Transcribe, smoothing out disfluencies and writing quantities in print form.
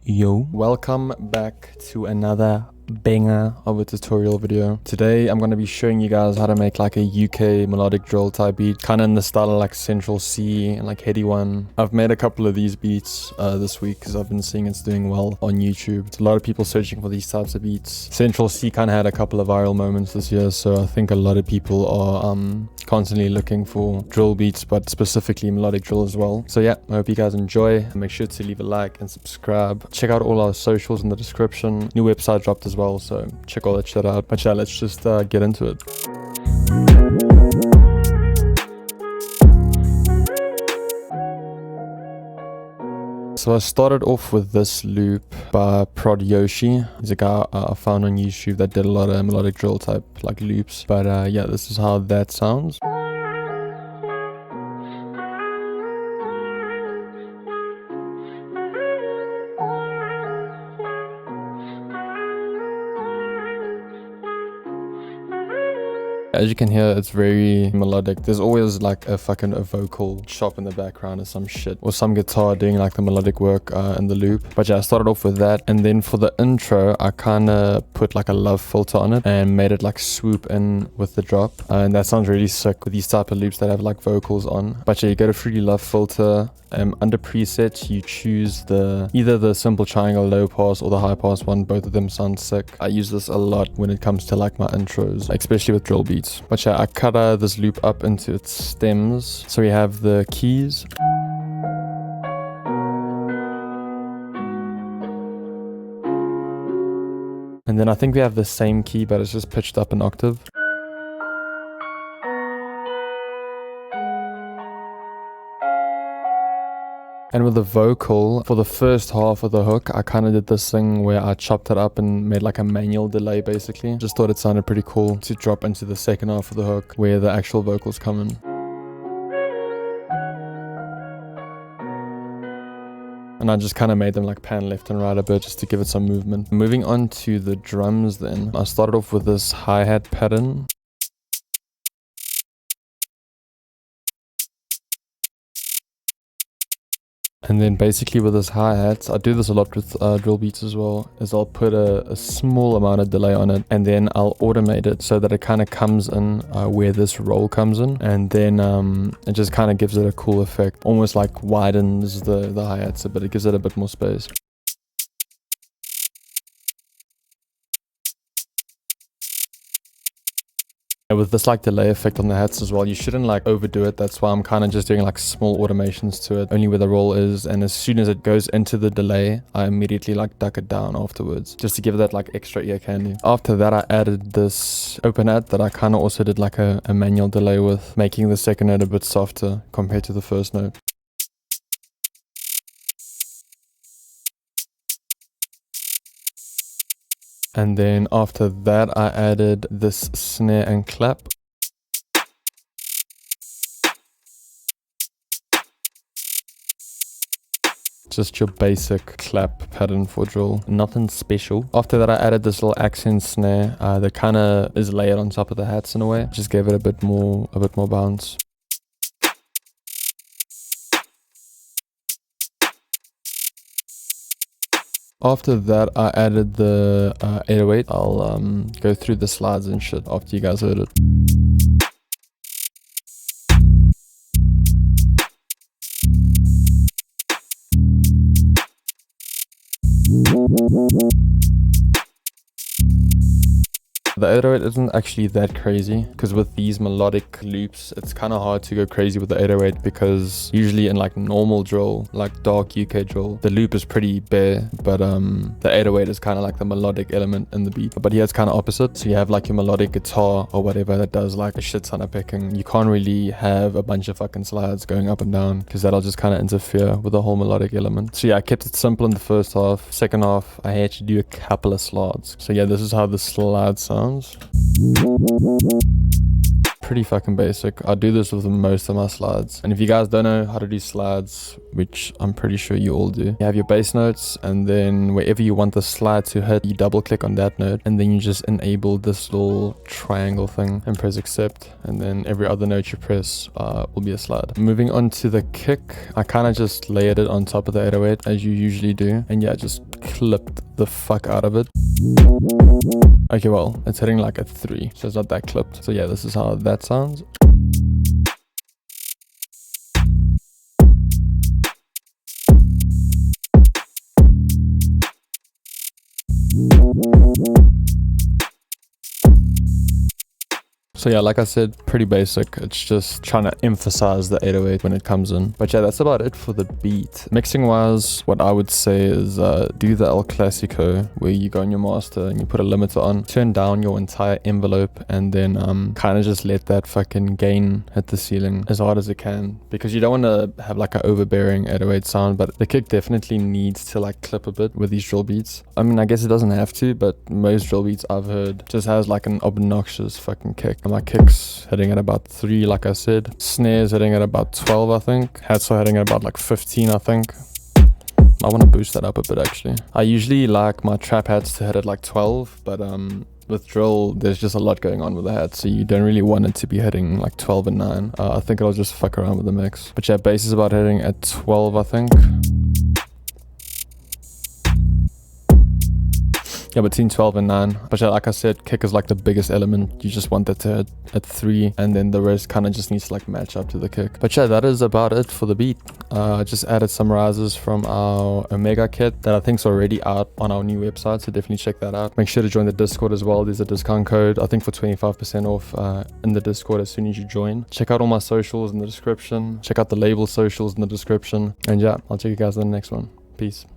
Yo, welcome back to another banger of a tutorial video. Today I'm going to be showing you guys how to make like a UK melodic drill type beat, kind of in the style of like Central C and like Heady One. I've made a couple of these beats this week because I've been seeing it's doing well on YouTube. It's a lot of people searching for these types of beats. Central C kind of had a couple of viral moments this year, so I think a lot of people are constantly looking for drill beats, but specifically melodic drill as well. So yeah, I hope you guys enjoy. Make sure to leave a like and subscribe. Check out all our socials in the description. New website dropped as well, so check all that shit out. But yeah, let's just get into it. So I started off with this loop by Prod Yoshi. He's a guy I found on YouTube that did a lot of melodic drill type like loops. But yeah, this is how that sounds. As you can hear, it's very melodic. There's always like a vocal chop in the background or some shit, or some guitar doing like the melodic work in the loop. But yeah, I started off with that, and then for the intro I kind of put like a love filter on it and made it like swoop in with the drop, and that sounds really sick with these type of loops that have like vocals on. But yeah, you go to 3D love filter. Under presets you choose either the simple triangle low pass or the high pass one. Both of them sound sick. I use this a lot when it comes to like my intros, especially with drill beats. But yeah, I cut this loop up into its stems. So we have the keys, and then I think we have the same key but it's just pitched up an octave. And with the vocal, for the first half of the hook, I kind of did this thing where I chopped it up and made like a manual delay basically. Just thought it sounded pretty cool to drop into the second half of the hook where the actual vocals come in. And I just kind of made them like pan left and right a bit just to give it some movement. Moving on to the drums then, I started off with this hi-hat pattern. And then basically with this hi-hats, I do this a lot with drill beats as well, is I'll put a small amount of delay on it and then I'll automate it so that it kind of comes in where this roll comes in, and then it just kind of gives it a cool effect, almost like widens the hi-hats a bit. It gives it a bit more space. With this like delay effect on the hats as well, you shouldn't like overdo it. That's why I'm kind of just doing like small automations to it, only where the roll is, and as soon as it goes into the delay I immediately like duck it down afterwards just to give it that like extra ear candy. After that I added this open hat that I kind of also did like a manual delay with, making the second note a bit softer compared to the first note. And then after that I added this snare and clap. Just your basic clap pattern for drill, nothing special. After that I added this little accent snare that kind of is layered on top of the hats in a way. Just gave it a bit more bounce. After that I added the 808. I'll go through the slides and shit after you guys heard it. The 808 isn't actually that crazy, because with these melodic loops it's kind of hard to go crazy with the 808, because usually in like normal drill, like dark UK drill, the loop is pretty bare, but the 808 is kind of like the melodic element in the beat. But here it's kind of opposite. So you have like your melodic guitar or whatever that does like a shit ton of picking. You can't really have a bunch of fucking slides going up and down, because that'll just kind of interfere with the whole melodic element. So yeah, I kept it simple in the first half. Second half I had to do a couple of slides. So yeah, this is how the slide sounds. Pretty fucking basic. I do this with most of my slides. And if you guys don't know how to do slides, which I'm pretty sure you all do, you have your bass notes, and then wherever you want the slide to hit, you double click on that note, and then you just enable this little triangle thing and press accept, and then every other note you press will be a slide. Moving on to the kick, I kind of just layered it on top of the 808 as you usually do, and yeah, just clipped the fuck out of it. Okay, well, it's hitting like a 3, so it's not that clipped. So yeah, this is how that sounds. So yeah, like I said, pretty basic. It's just trying to emphasize the 808 when it comes in. But yeah, that's about it for the beat. Mixing wise, what I would say is do the El Clasico, where you go on your master and you put a limiter on, turn down your entire envelope, and then kind of just let that fucking gain hit the ceiling as hard as it can, because you don't want to have like an overbearing 808 sound. But the kick definitely needs to like clip a bit with these drill beats. I mean, I guess it doesn't have to, but most drill beats I've heard just has like an obnoxious fucking kick. My kicks hitting at about 3, like I said. Snares hitting at about 12, I think. Hats are hitting at about like 15, I think. I want to boost that up a bit, actually. I usually like my trap hats to hit at like 12, but with drill, there's just a lot going on with the hat, so you don't really want it to be hitting like 12 and 9. I think it'll just fuck around with the mix. But yeah, bass is about hitting at 12, I think. Yeah, between 12 and 9. But yeah, like I said, kick is like the biggest element. You just want that to hit at 3, and then the rest kind of just needs to like match up to the kick. But yeah, that is about it for the beat. I just added some rises from our Omega kit that I think is already out on our new website, so definitely check that out. Make sure to join the Discord as well. There's a discount code, I think, for 25% off in the Discord as soon as you join. Check out all my socials in the description. Check out the label socials in the description. And yeah, I'll check you guys in the next one. Peace.